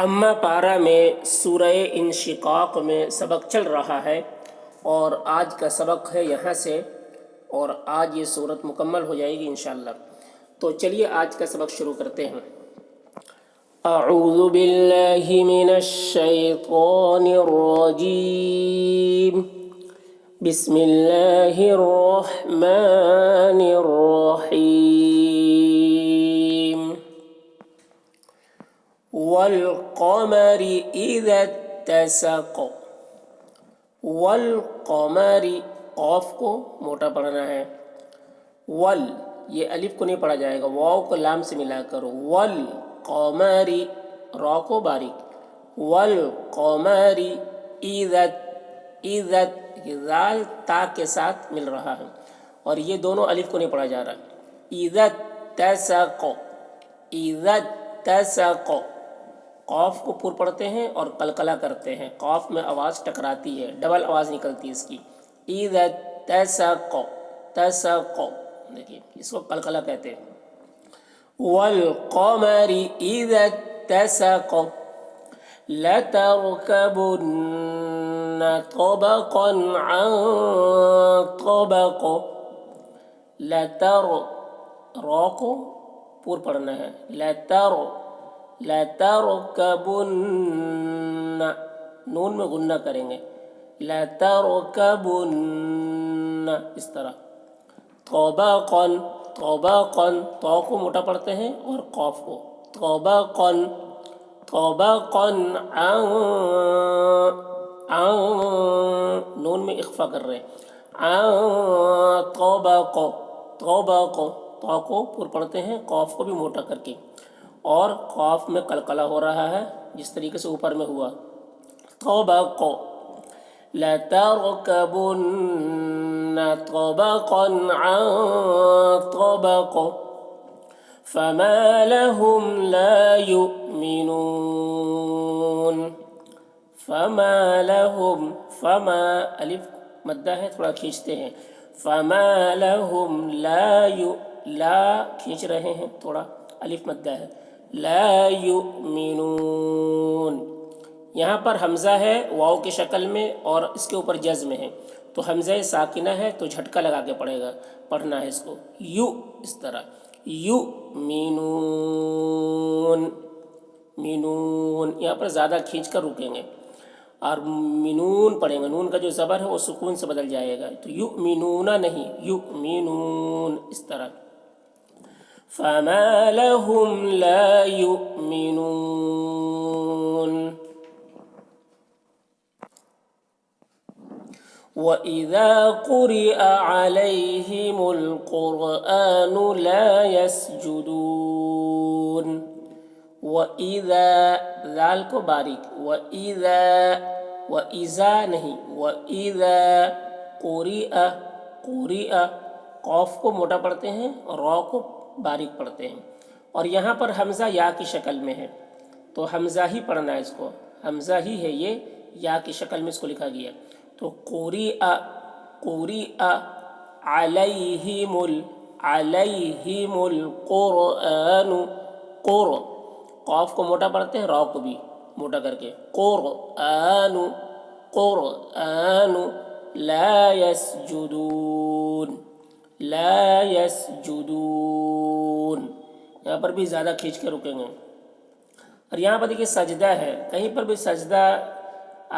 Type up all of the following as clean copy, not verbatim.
اما پارہ میں سورہ انشقاق میں سبق چل رہا ہے اور آج کا سبق ہے یہاں سے، اور آج یہ صورت مکمل ہو جائے گی انشاءاللہ۔ تو چلیے آج کا سبق شروع کرتے ہیں۔ اعوذ باللہ من الشیطان الرجیم، بسم اللہ الرحمن الرحیم۔ والقمر اذا اتسق، والقمر قاف کو موٹا پڑھنا ہے، ول یہ الف کو نہیں پڑھا جائے گا، واو کو لام سے ملا کر، والقمر را کو باریک، والقمر اذا، اذا ذال تا کے ساتھ مل رہا ہے اور یہ دونوں الف کو نہیں پڑھا جا رہا، اذا اتسق، اذا اتسق، قاف کو پر پڑھتے ہیں اور قلقلہ کرتے ہیں، قاف میں آواز ٹکراتی ہے، ڈبل آواز نکلتی ہے اس کی، اذا اتسق، تسق، دیکھیے اس کو قلقلہ کہتے ہیں۔ والقمر اذا اتسق لتركبن طبقا عن طبق، لتر را کو پر پڑھنا ہے، لتركبن، نون میں غنہ کریں گے، لتركبن اس طرح، طبقا، طبقا تو کو موٹا پڑھتے ہیں اور قاف کو، طبقا، طبقا عن، نون میں اخفا کر رہے ہیں، عن طبق، طبق تو کو پر پڑھتے ہیں، قاف کو بھی موٹا کر کے، اور قاف میں قلقلہ ہو رہا ہے جس طریقے سے اوپر میں ہوا، طبق، لتركبن طبقا عن طبق فما لهم لا يؤمنون، فما لهم، فما الف مدہ ہے تھوڑا کھینچتے ہیں، فما لهم لا کھینچ رہے ہیں تھوڑا، الف مدہ ہے، لا یؤمنون، یہاں پر حمزہ ہے واو کی شکل میں اور اس کے اوپر جزم ہے، تو حمزہ ساکنہ ہے تو جھٹکا لگا کے پڑھنا ہے اس کو، یو اس طرح، یؤمنون، مینون یہاں پر زیادہ کھینچ کر رکیں گے اور منون پڑھیں گے، نون کا جو زبر ہے وہ سکون سے بدل جائے گا، تو یؤمنون نہیں، یؤمنون اس طرح، فما لهم لا يؤمنون۔ وَإِذَا قُرِئَ عَلَيْهِمُ الْقُرْآنُ لَا يَسْجُدُونَ، وَإِذَا ذال کو باریک، وَإِذَا، وَإِذَا نہیں، وَإِذَا قُرِئَ، قُرِئَ قاف کو موٹا پڑھتے ہیں اور را کو باریک پڑھتے ہیں، اور یہاں پر حمزہ یا کی شکل میں ہے تو حمزہ ہی پڑھنا ہے، اس کو حمزہ ہی ہے، یہ یا کی شکل میں اس کو لکھا گیا، تو قُرِئَ، قُرِئَ عَلَيْهِمُ عَلَيْهِمُ الْقُرْآنُ، قُرْ قاف کو موٹا پڑھتے ہیں، را کو بھی موٹا کر کے، قرآن، قرآن، لا يسجدون، لا يسجدون، یہاں پر بھی زیادہ کھینچ کے رکیں گے، اور یہاں پر دیکھیے سجدہ ہے، کہیں پر بھی سجدہ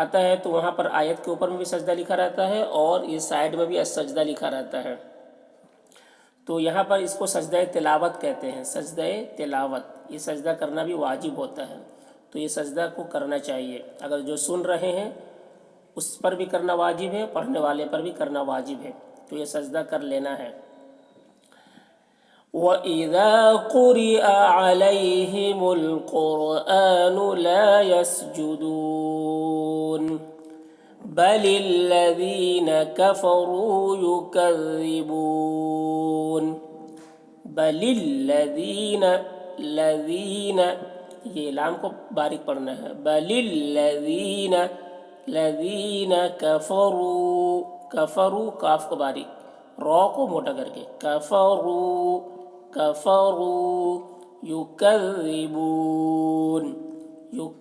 آتا ہے تو وہاں پر آیت کے اوپر میں بھی سجدہ لکھا رہتا ہے اور یہ سائڈ میں بھی السجدہ لکھا رہتا ہے، تو یہاں پر اس کو سجدہ تلاوت کہتے ہیں، سجدہ تلاوت، یہ سجدہ کرنا بھی واجب ہوتا ہے، تو یہ سجدہ کو کرنا چاہیے، اگر جو سن رہے ہیں اس پر بھی کرنا واجب ہے، پڑھنے والے پر بھی کرنا واجب ہے، تو یہ سجدہ کر لینا ہے۔ وَإِذَا قُرِئَ عَلَيْهِمُ الْقُرْآنُ لَا يَسْجُدُونَ بَلِ الَّذِينَ كَفَرُوا يُكَذِّبُونَ، بَلِ الَّذِينَ، الَّذِينَ یہ لام کو باریک پڑھنا ہے، بَلِ الَّذِينَ، الَّذِينَ كَفَرُوا، کفروا کاف کو باریک، را کو موٹا کر کے، کفروا، کفروا، یکذبون،